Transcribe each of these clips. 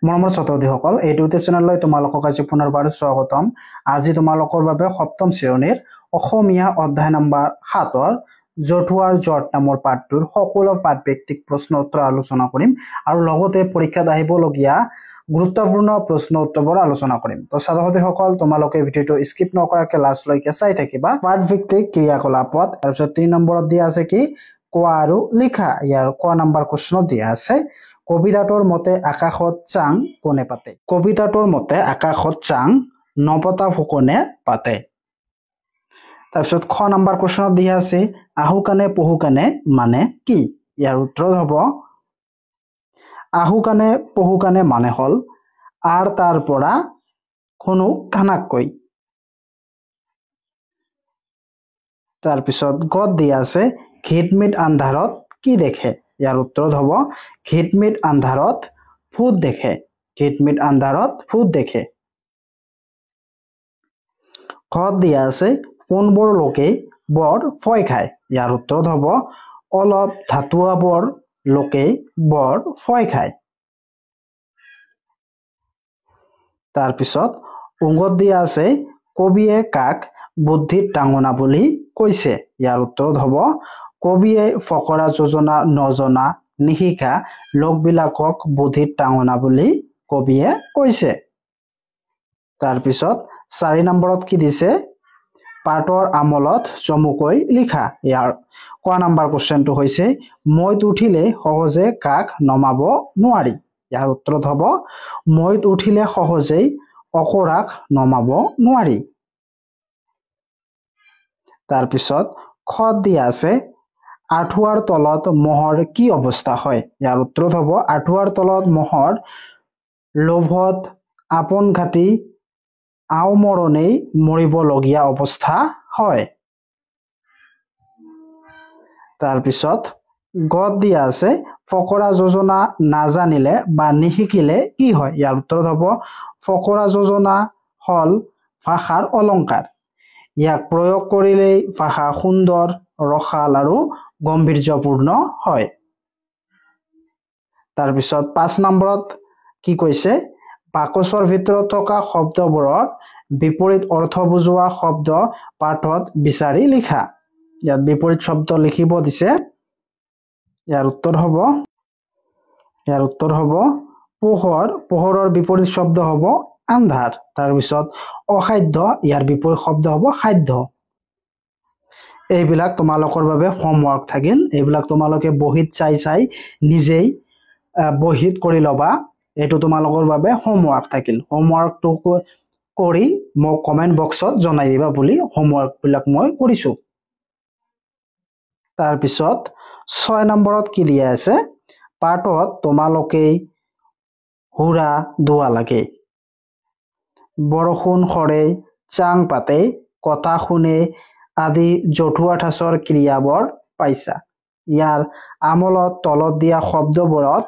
মৰমৰ ছাত্ৰছাত্ৰীসকল, এই ইউটিউব চেনেললৈ তোমালোকক আজি পুনৰবাৰ স্বাগতম। আজি তোমালোকৰ বাবে সপ্তম শ্ৰেণীৰ অসমীয়া অধ্যায় নম্বৰ 7 জঠুৱাৰ জট নামৰ পাঠটোৰ সকলো পাঠভিত্তিক প্ৰশ্ন উত্তৰ আলোচনা কৰিম আৰু লগতে পৰীক্ষাত আহিবলগীয়া গুৰুত্বপূৰ্ণ প্ৰশ্ন উত্তৰবোৰ আলোচনা কৰিম। তো ছাত্ৰছাত্ৰীসকল, তোমালোকে ভিডিঅ'টো স্কিপ নকৰাকৈ লাষ্টলৈকে চাই থাকিবা। পাঠভিত্তিক ক্ৰিয়াকলাপত তাৰপিছত 3 নম্বৰত দিয়া আছে কি কোৱা আৰু লিখা। ইয়াৰ ক নম্বৰ প্ৰশ্ন দিয়া আছে কবিতাটোৰ মতে আকাশত চাং কোনে পাতে। কবিতাটোৰ মতে আকাশত চাং নপতা ফুকনে পাতে। তাৰপিছত খ নম্বৰ প্ৰশ্ন দিয়া আছে আহু কানে পহু কানে মানে কি। ইয়াৰ উত্তৰ হ'ব আহু কানে পহু কানে মানে হল আৰ তাৰ পৰা কোনো কানাকৈ। তাৰপিছত গত দিয়া আছে ঘিটমিট আন্ধাৰত কি দেখে। ইয়াৰ উত্তৰ হ'ব ঘিটমিট আন্ধাৰত ভূত দেখে। ঘিটমিট আন্ধাৰত ভূত দেখে। ঘত দিয়া আছে কোনবোৰ লোকে বৰ ভয় খায়। ইয়াৰ উত্তৰ হ'ব অলপ ধাতুৱাবোৰ লোকে বৰ ভয় খায়। তাৰপিছত উঙত দিয়া আছে কবিয়ে কাক বুদ্ধিত টাঙনা বুলি কৈছে। ইয়াৰ উত্তৰ হ'ব কবিয়ে ফকৰা যোজনা নজনা নিশিকা লোকবিলাকক বুদ্ধিত টাঙনা বুলি কবিয়ে কৈছে। তাৰপিছত 4 নম্বৰত কি দিছে পাঠৰ আমলত চমুকৈ লিখা। ইয়াৰ ক নম্বৰ কুৱেশ্যনটো হৈছে মৈত উঠিলে সহজে কাক নমাব নোৱাৰি। ইয়াৰ উত্তৰ হ'ব মৈত উঠিলে সহজেই অকৰাক নমাব নোৱাৰি। তাৰপিছত খত দিয়া আছে আঁঠুৱাৰ তলত মহৰ কি অৱস্থা হয়। ইয়াৰ উত্তৰ হ'ব আঁঠুৱাৰ তলত মহৰ লোভত আপোন ঘাটি আওমৰণেই মৰিবলগীয়া অৱস্থা হয়। তাৰপিছত গত দিয়া আছে ফকৰা যোজনা নাজানিলে বা নিশিকিলে কি হয়। ইয়াৰ উত্তৰ হ'ব ফকৰা যোজনা হল ভাষাৰ অলংকাৰ। ইয়াক প্ৰয়োগ কৰিলেই ভাষা সুন্দৰ ৰসাল আৰু গম্ভীৰ্যপূৰ্ণ হয়। তাৰপিছত 5 নম্বৰত কি কৈছে বাকচৰ ভিতৰত থকা শব্দবোৰৰ বিপৰীত অৰ্থ বুজোৱা শব্দ পাঠত বিচাৰি লিখা। ইয়াত বিপৰীত শব্দ লিখিব দিছে। ইয়াৰ উত্তৰ হ'ব পোহৰ। পোহৰৰ বিপৰীত শব্দ হ'ব আন্ধাৰ। তাৰপিছত অসাধ্য ইয়াৰ বিপৰীত শব্দ হ'ব সাধ্য। এইবিলাক তোমালোকৰ বাবে হোমৱৰ্ক থাকিল। এইবিলাক তোমালোকে বহীত চাই নিজেই বহীত কৰি ল'বা। এইটো তোমালোকৰ বাবে হোমৱৰ্ক থাকিল। হোমৱৰ্কটো কৰি মোক কমেণ্ট বক্সত জনাই দিবা বুলি হোমৱৰ্কবিলাক মই কৰিছোঁ। তাৰপিছত 6 নম্বৰত কি দিয়া আছে পাঠত তোমালোকেই হুৰা দোৱা লাগে। বৰষুণ সৰে চাং পাতে কথা শুনে আদি জঠুৱা ঠাঁচৰ ক্ৰিয়াবোৰ পাইছা। ইয়াৰ আমলত তলত দিয়া শব্দবোৰত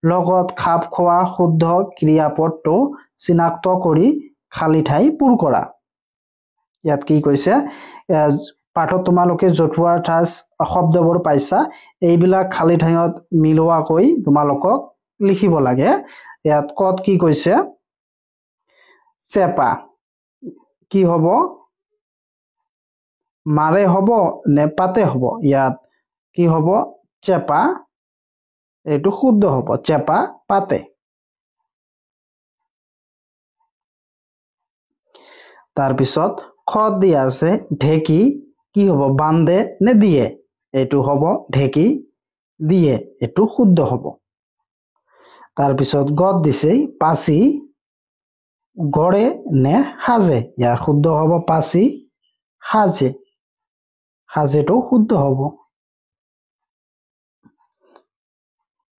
লগত খাপ খোৱা শুদ্ধ ক্ৰিয়াপদটো চিনাক্ত কৰি খালী ঠাই পূৰ কৰা। ইয়াত কি কৈছে পাঠত তোমালোকে জঠুৱা ঠাঁচ শব্দবোৰ পাইছা। এইবিলাক খালী ঠাইত মিলোৱাকৈ তোমালোকক লিখিব লাগে। ইয়াত কত কি কৈছে চেপা কি হ'ব মাৰে হ'ব নে পাতে হ'ব। ইয়াত কি হ'ব চেপা। এইটো শুদ্ধ হ'ব চেপা পাতে। তাৰপিছত খত দিয়া আছে ঢেকি কি হ'ব বান্ধে নে দিয়ে। এইটো হ'ব ঢেকি দিয়ে। এইটো শুদ্ধ হ'ব। তাৰপিছত গত দিছে পাচি গড়ে নে সাজে। ইয়াৰ শুদ্ধ হ'ব পাচি সাজে। সাজেটো শুদ্ধ হ'ব।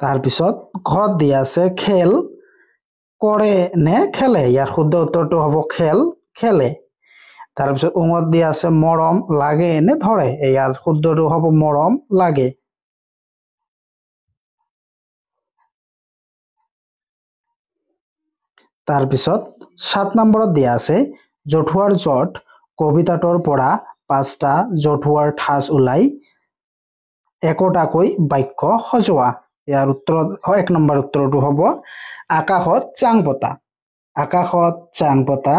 তাৰপিছত ঘত দিয়া আছে খেল কৰে নে খেলে। ইয়াৰ শুদ্ধ উত্তৰটো হ'ব খেল খেলে। তাৰপিছত উঙত দিয়া আছে মৰম লাগে নে ধৰে। ইয়াৰ শুদ্ধটো হ'ব মৰম লাগে। তাৰপিছত 7 নম্বৰত দিয়া আছে জঠুৱাৰ জট কবিতাটোৰ পৰা 5টা জঠুৱাৰ ঠাঁচ ওলাই একোটাকৈ বাক্য সজোৱা। ইয়াৰ উত্তৰ 1 নম্বৰ উত্তৰটো হ'ব আকাশত চাং পতা। আকাশত চাং পতা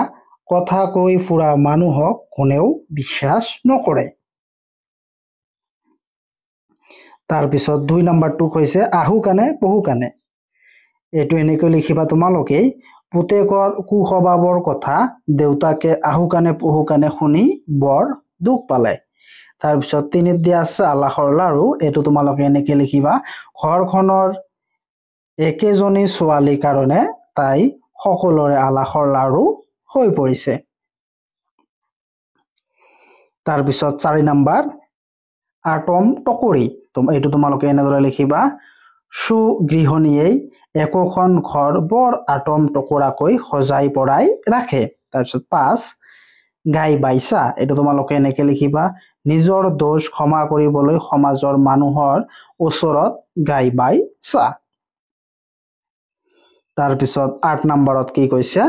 কথা কৈ ফুৰা মানুহক কোনেও বিশ্বাস নকৰে। তাৰপিছত 2 নম্বৰটো হৈছে আহু কাণে পহু কাণে। এইটো এনেকৈ লিখিবা তোমালোকেই, পুতেকৰ কুস্বভাৱৰ কথা দেউতাকে আহু কাণে পহু কাণে শুনি বৰ দুখ পালে। তাৰপিছত 3ত দিয়া আছে আলাসৰ লাৰু। এইটো তোমালোকে এনেকৈ লিখিবা, ঘৰখনৰ একেজনী ছোৱালীৰ কাৰণে তাই সকলোৰে আলাসৰ লাৰু হৈ পৰিছে। তাৰপিছত 4 নম্বৰ আটম টকৰি। এইটো তোমালোকে এনেদৰে লিখিবা, সুগৃহিণীয়ে একোখন ঘৰ বৰ আটম টকৰাকৈ সজাই পৰাই ৰাখে। তাৰপিছত 5 গাই বাইচা। এইটো তোমালোকে এনেকৈ লিখিবা, নিজৰ দোষ ক্ষমা কৰিবলৈ সমাজৰ মানুহৰ ওচৰত গাই বাইচা। তাৰপিছত 8 নম্বৰত কি কৈছে,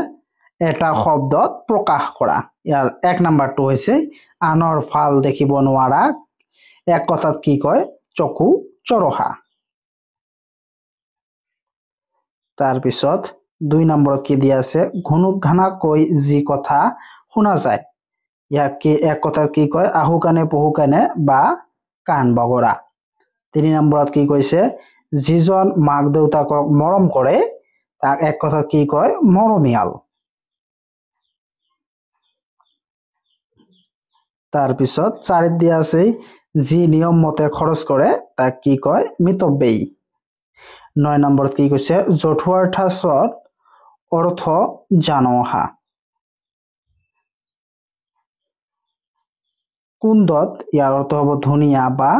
এটা শব্দত প্ৰকাশ কৰা। ইয়াৰ 1 নম্বৰটো হৈছে আনৰ ভাল দেখিব নোৱাৰা, এক কথাত কি কয়, চকু চৰহা। তাৰপিছত 2 নম্বৰত কি দিয়া আছে, ঘুনুক ঘানাকৈ যি কথা শুনা যায়, ইয়াক কি এক কথাত কি কয়, আহু কাণে পহু কাণে বা কাণ বগৰা। 3 নম্বৰত কি কৈছে, যিজন মাক দেউতাকক মৰম কৰে তাক এক কথাত কি কয়, মৰমীয়াল। তাৰপিছত 4ত দিয়া আছে, যি নিয়ম মতে খৰচ কৰে তাক কি কয়, মিতব্যয়ী। 9 নম্বৰত কি কৈছে, যথোৱাৰ্থত অৰ্থ জানো অহা। কুন্দত ইয়াৰ অৰ্থ হ'ব ধুনীয়া বা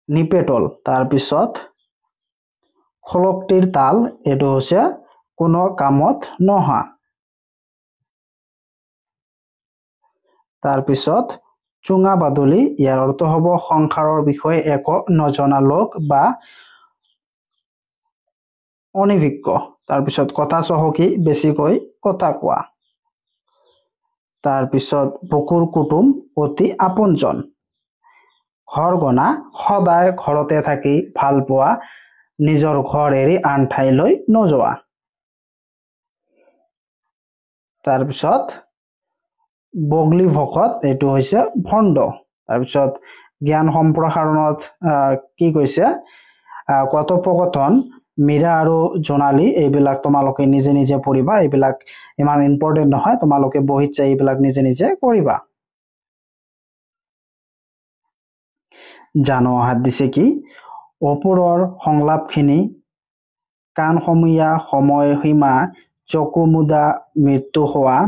নিপেটল। তাৰপিছত খলকটিৰ তাল, এইটো হৈছে কোনো কামত নহা। তাৰপিছত চুঙা বাদুলি, ইয়াৰ অৰ্থ হ'ব সংসাৰৰ বিষয়ে একো নজনা লোক বা অনভিজ্ঞ। তাৰপিছত কথা চহকী, বেছিকৈ কথা কোৱা। তাৰপিছত বুকুৰ কুটুম, অতি আপোনজন। ঘৰগনা, সদায় ঘৰতে থাকি ভাল পোৱা, নিজৰ ঘৰ এৰি আন ঠাইলৈ নোযোৱা। তাৰপিছত বগলী ভকত, এইটো হৈছে ভণ্ড। তাৰপিছত জ্ঞান সম্প্ৰসাৰণত কি কৈছে, কথোপকথন মীৰা আৰু জোনালী, এইবিলাক তোমালোকে নিজে নিজে পঢ়িবা, এইবিলাক ইমান ইম্পৰ্টেণ্ট নহয়, তোমালোকে বহিত চাই এইবিলাক নিজে নিজে কৰিবা। জানো অহাত দিছে কি, ওপৰৰ সংলাপখিনি কাণসমীয়া সময়সীমা, চকু মুদা মৃত্যু হোৱা,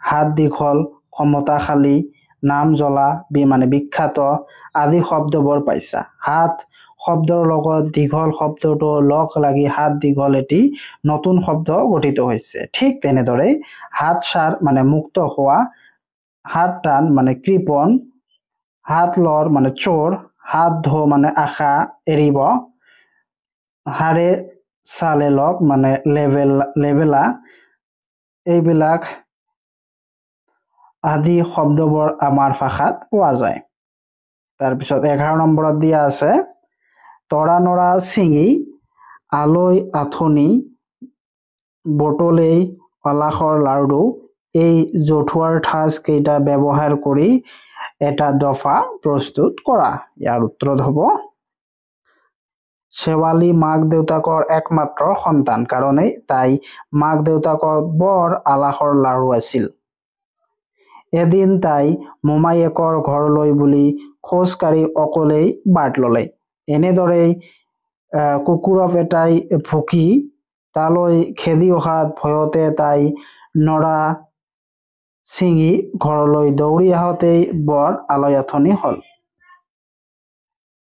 হাত দীঘল ক্ষমতাশালী, নাম জ্বলা মানে বিখ্যাত আদি শব্দবোৰ পাইছা। হাত শব্দৰ লগত দীঘল শব্দটো লগ লাগি হাত দীঘল এটি নতুন শব্দ গঠিত হৈছে। ঠিক তেনেদৰে হাত সাৰ মানে মুক্ত হোৱা, হাত টান মানে কৃপণ, হাত লৰ মানে চোৰ, হাত ধো মানে আশা এৰিব, হাড়ে চালে লগ মানে লেবেলা, এইবিলাক আদি শব্দবোৰ আমাৰ ভাষাত পোৱা যায়। তাৰপিছত 11 নম্বৰত দিয়া আছে, তৰা নৰা ছিঙি আলৈ আথনি বটলেই আলাসৰ লাৰু, এই জঠুৱাৰ ঠাঁচ কেইটা ব্যৱহাৰ কৰি এটা দফা প্ৰস্তুত কৰা। ইয়াৰ উত্তৰ হ'ব, শেৱালী মাক দেউতাকৰ একমাত্ৰ সন্তান কাৰণেই তাই মাক দেউতাকৰ বৰ আলাসৰ লাৰু আছিল। এদিন তাই মোমায়েকৰ ঘৰলৈ বুলি খোজ কাঢ়ি অকলেই বাট ললে। এনেদৰেই কুকুৰক এটাই ভুকি তালৈ খেদি অহাত ভয়তে তাই নৰা ছিঙি ঘৰলৈ দৌৰি আহোঁতেই বৰ আলৈ আথনি হ'ল।